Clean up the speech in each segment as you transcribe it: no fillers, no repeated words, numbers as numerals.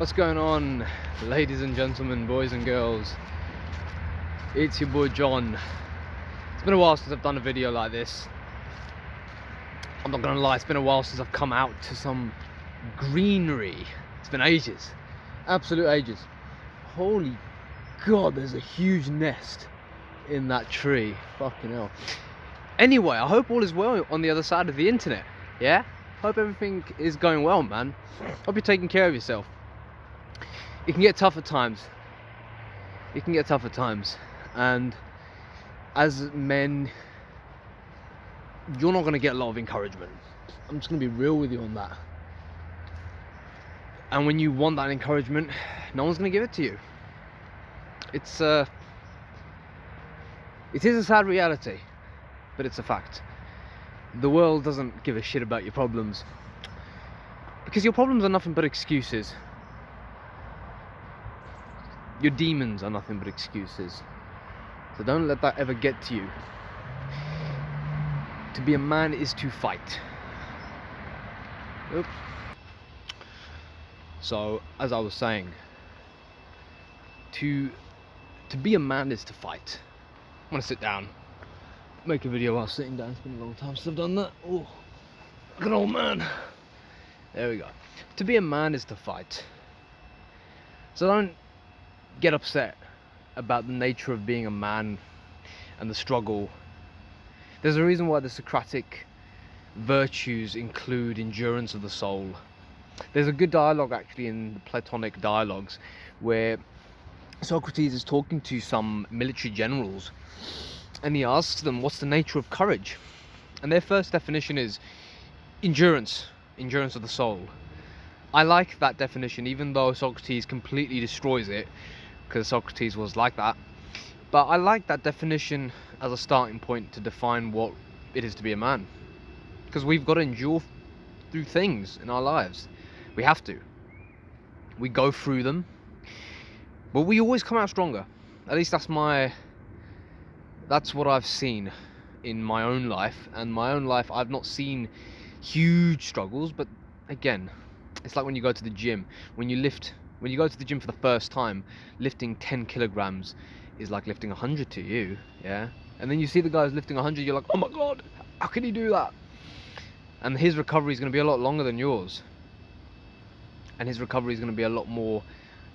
What's going on, ladies and gentlemen, boys and girls? It's your boy John. It's been a while since I've done a video like this. I'm not gonna lie, it's been a while since I've come out to some greenery. It's been ages, absolute ages. Holy God, there's a huge nest in that tree. Fucking hell. Anyway, I hope all is well on the other side of the internet. Yeah? Hope everything is going well, man. Hope you're taking care of yourself. It can get tough at times. And as men, you're not going to get a lot of encouragement. I'm just going to be real with you on that. And when you want that encouragement, no one's going to give it to you. It is a sad reality, but it's a fact. The world doesn't give a shit about your problems, because your problems are nothing but excuses. Your demons are nothing but excuses. So don't let that ever get to you. To be a man is to fight. Oops. So, as I was saying, to be a man is to fight. I'm gonna sit down, make a video while sitting down. It's been a long time since I've done that. Oh, like an old man. There we go. To be a man is to fight. So don't get upset about the nature of being a man and the struggle. There's a reason why the Socratic virtues include endurance of the soul. There's a good dialogue actually in the Platonic dialogues where Socrates is talking to some military generals and he asks them, what's the nature of courage? And their first definition is endurance of the soul. I like that definition, even though Socrates completely destroys it, because Socrates was like that. But I like that definition as a starting point to define what it is to be a man. Because we've got to endure through things in our lives. We have to. We go through them, but we always come out stronger. At least that's what I've seen in my own life. And my own life, I've not seen huge struggles, but again, it's like when you go to the gym. When you go to the gym for the first time, lifting 10 kilograms is like lifting 100 to you, yeah? And then you see the guy who's lifting 100, you're like, oh my God, how can he do that? And his recovery is going to be a lot longer than yours. And his recovery is going to be a lot more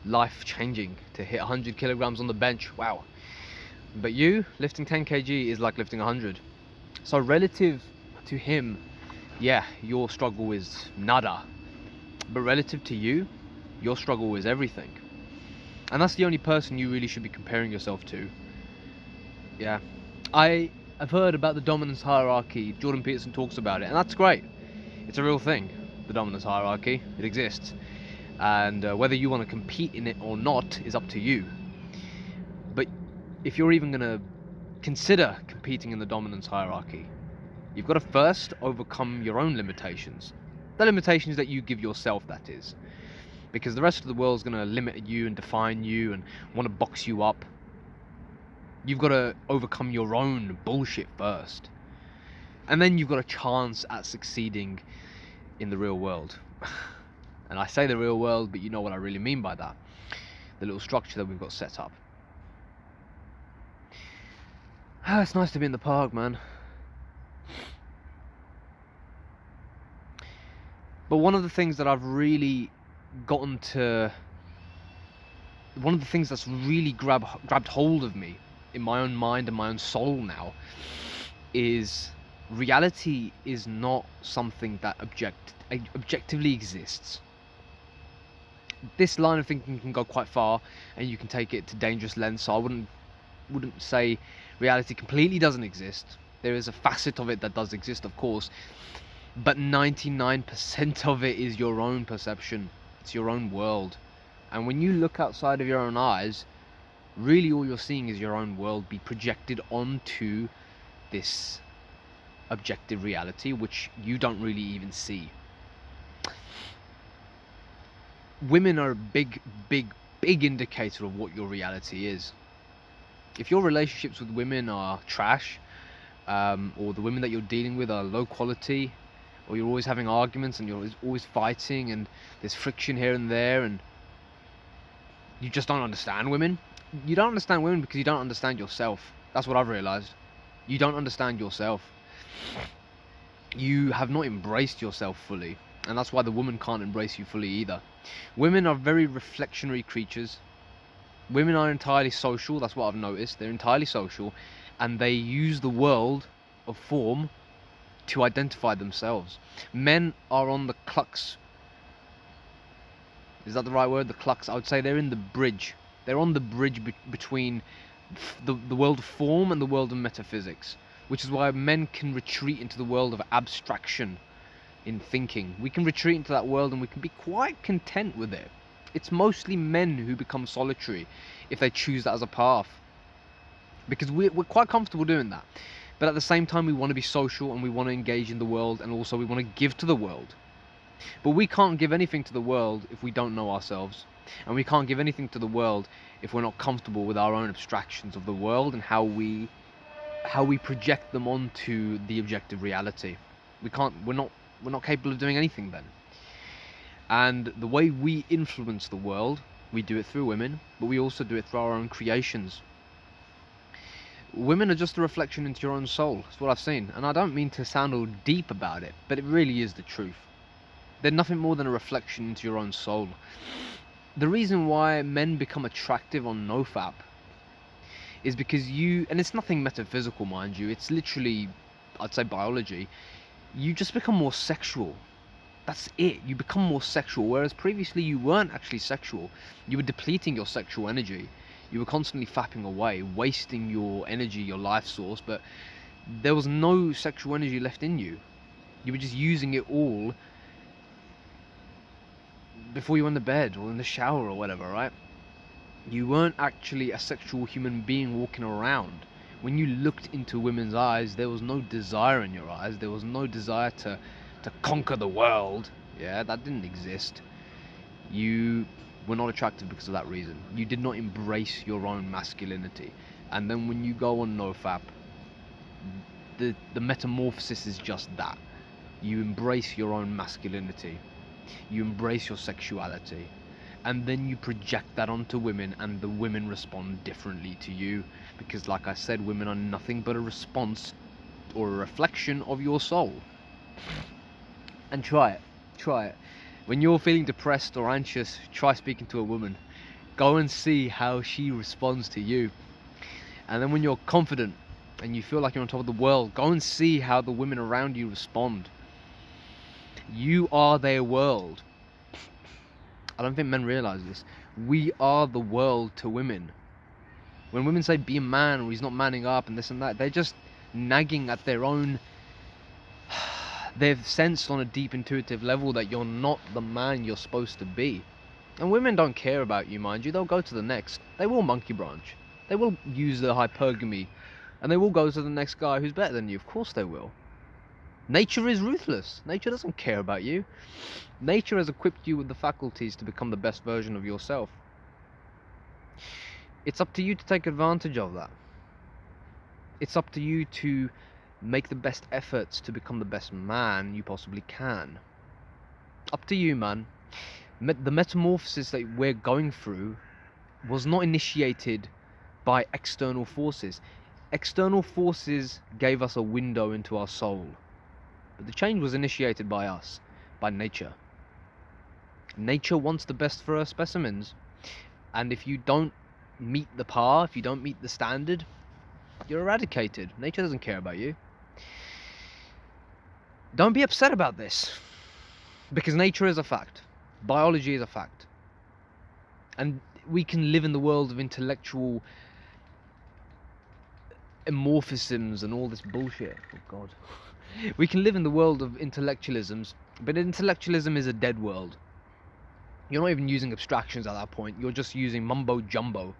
life-changing to hit 100 kilograms on the bench. Wow. But you, lifting 10 kg is like lifting 100. So relative to him, yeah, your struggle is nada. But relative to you, your struggle is everything. And that's the only person you really should be comparing yourself to. Yeah. I've heard about the dominance hierarchy. Jordan Peterson talks about it, and that's great. It's a real thing, the dominance hierarchy. It exists. And whether you want to compete in it or not is up to you. But if you're even going to consider competing in the dominance hierarchy, you've got to first overcome your own limitations. The limitations that you give yourself, that is. Because the rest of the world is going to limit you and define you and want to box you up. You've got to overcome your own bullshit first. And then you've got a chance at succeeding in the real world. And I say the real world, but you know what I really mean by that. The little structure that we've got set up. It's nice to be in the park, man. But one of the things that I've really gotten to, one of the things that's really grabbed hold of me in my own mind and my own soul now is reality is not something that objectively exists. This line of thinking can go quite far and you can take it to dangerous lengths, so I wouldn't say reality completely doesn't exist. There is a facet of it that does exist, of course, but 99% of it is your own perception. It's your own world. And when you look outside of your own eyes, really all you're seeing is your own world be projected onto this objective reality, which you don't really even see. Women are a big indicator of what your reality is. If your relationships with women are trash, or the women that you're dealing with are low quality, or you're always having arguments and you're always fighting and there's friction here and there, and You just don't understand women. You don't understand women because you don't understand yourself. That's what I've realized. You don't understand yourself. You have not embraced yourself fully, and that's why the woman can't embrace you fully either. Women are very reflectionary creatures. Women are entirely social, that's what I've noticed. They're entirely social, and they use the world of form to identify themselves. Men are on the crux. Is that the right word? The crux. I would say they're in the bridge. They're on the bridge between the world of form and the world of metaphysics, which is why men can retreat into the world of abstraction in thinking. We can retreat into that world and we can be quite content with it. It's mostly men who become solitary if they choose that as a path, because we're quite comfortable doing that. But at the same time, we want to be social and we want to engage in the world, and also we want to give to the world. But we can't give anything to the world if we don't know ourselves. And we can't give anything to the world if we're not comfortable with our own abstractions of the world and how we project them onto the objective reality. We're not capable of doing anything then. And the way we influence the world, we do it through women, but we also do it through our own creations. Women are just a reflection into your own soul. That's what I've seen. And I don't mean to sound all deep about it, but it really is the truth. They're nothing more than a reflection into your own soul. The reason why men become attractive on NoFap is because and it's nothing metaphysical, mind you, it's literally, I'd say, biology. You just become more sexual. That's it. You become more sexual, whereas previously you weren't actually sexual. You were depleting your sexual energy. You were constantly fapping away, wasting your energy, your life source, but there was no sexual energy left in you. You were just using it all before you went to bed or in the shower or whatever, right? You weren't actually a sexual human being walking around. When you looked into women's eyes, there was no desire in your eyes. There was no desire to conquer the world. Yeah, that didn't exist. You were not attractive because of that reason. You did not embrace your own masculinity. And then when you go on NoFap, the metamorphosis is just that. You embrace your own masculinity. You embrace your sexuality. And then you project that onto women, and the women respond differently to you. Because like I said, women are nothing but a response or a reflection of your soul. And try it. When you're feeling depressed or anxious, try speaking to a woman. Go and see how she responds to you. And then when you're confident and you feel like you're on top of the world, go and see how the women around you respond. You are their world. I don't think men realise this. We are the world to women. When women say be a man or he's not manning up and this and that, they're just nagging at their own. They've sensed on a deep intuitive level that you're not the man you're supposed to be. And women don't care about you, mind you. They'll go to the next. They will monkey branch. They will use the hypergamy. And they will go to the next guy who's better than you. Of course they will. Nature is ruthless. Nature doesn't care about you. Nature has equipped you with the faculties to become the best version of yourself. It's up to you to take advantage of that. It's up to you to make the best efforts to become the best man you possibly can. Up to you, man. The metamorphosis that we're going through was not initiated by external forces. External forces gave us a window into our soul. But the change was initiated by us, by nature. Nature wants the best for her specimens. And if you don't meet the par, if you don't meet the standard, you're eradicated. Nature doesn't care about you. Don't be upset about this. Because nature is a fact. Biology is a fact. And we can live in the world of intellectual amorphisms and all this bullshit. Oh God. We can live in the world of intellectualisms, but intellectualism is a dead world. You're not even using abstractions at that point. You're just using mumbo jumbo.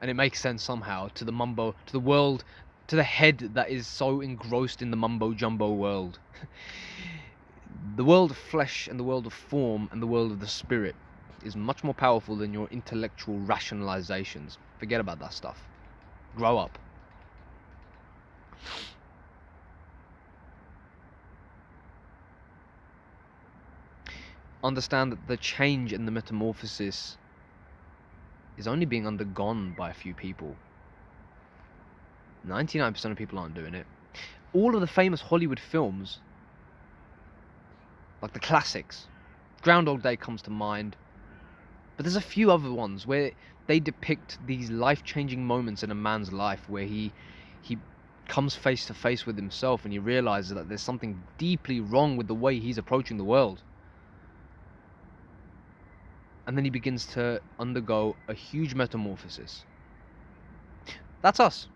And it makes sense somehow to the world, to the head that is so engrossed in the mumbo jumbo world. The world of flesh and the world of form and the world of the spirit is much more powerful than your intellectual rationalizations. Forget about that stuff. Grow up. Understand that the change and the metamorphosis is only being undergone by a few people. 99% of people aren't doing it. All of the famous Hollywood films, like the classics, Groundhog Day comes to mind, but there's a few other ones where they depict these life-changing moments in a man's life where he comes face to face with himself and he realizes that there's something deeply wrong with the way he's approaching the world. And then he begins to undergo a huge metamorphosis. That's us.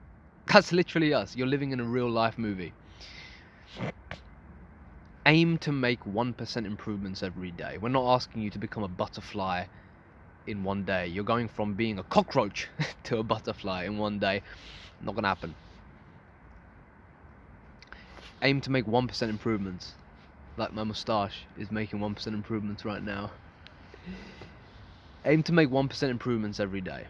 That's literally us. You're living in a real life movie. Aim to make 1% improvements every day. We're not asking you to become a butterfly in one day. You're going from being a cockroach to a butterfly in one day. Not gonna happen. Aim to make 1% improvements. Like my moustache is making 1% improvements right now. Aim to make 1% improvements every day.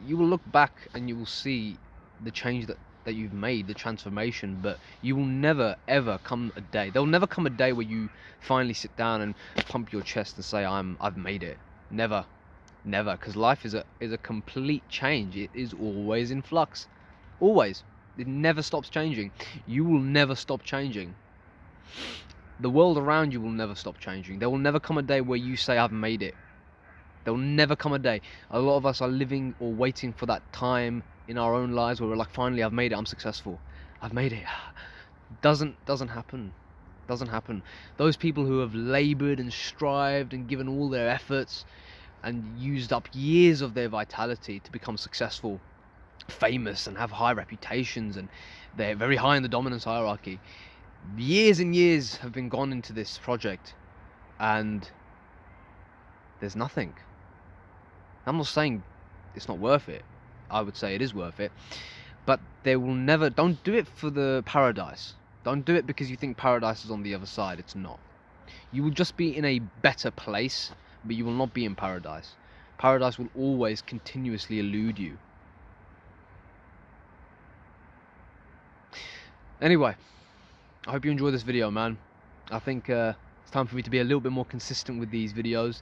You will look back and you will see the change that you've made, the transformation, but you will never ever come a day. There'll never come a day where you finally sit down and pump your chest and say, I've made it. Never. Because life is a complete change. It is always in flux. Always. It never stops changing. You will never stop changing. The world around you will never stop changing. There will never come a day where you say, I've made it. There will never come a day. A lot of us are living or waiting for that time in our own lives where we're like, finally, I've made it. I'm successful. I've made it. Doesn't happen. Doesn't happen. Those people who have labored and strived and given all their efforts and used up years of their vitality to become successful, famous, and have high reputations, and they're very high in the dominance hierarchy. Years and years have been gone into this project, and there's nothing. I'm not saying it's not worth it. I would say it is worth it, but there will never. Don't do it for the paradise. Don't do it because you think paradise is on the other side. It's not. You will just be in a better place, but you will not be in paradise. Paradise will always continuously elude you. Anyway, I hope you enjoyed this video, man. I think it's time for me to be a little bit more consistent with these videos.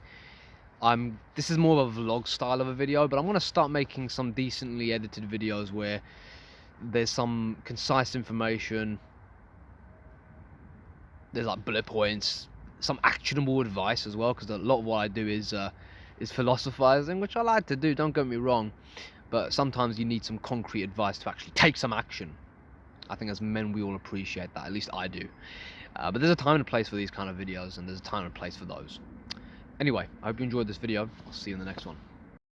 This is more of a vlog style of a video, but I'm going to start making some decently edited videos where there's some concise information, there's like bullet points, some actionable advice as well, because a lot of what I do is philosophizing, which I like to do, don't get me wrong, but sometimes you need some concrete advice to actually take some action. I think as men we all appreciate that, at least I do. But there's a time and a place for these kind of videos, and there's a time and a place for those. Anyway, I hope you enjoyed this video. I'll see you in the next one.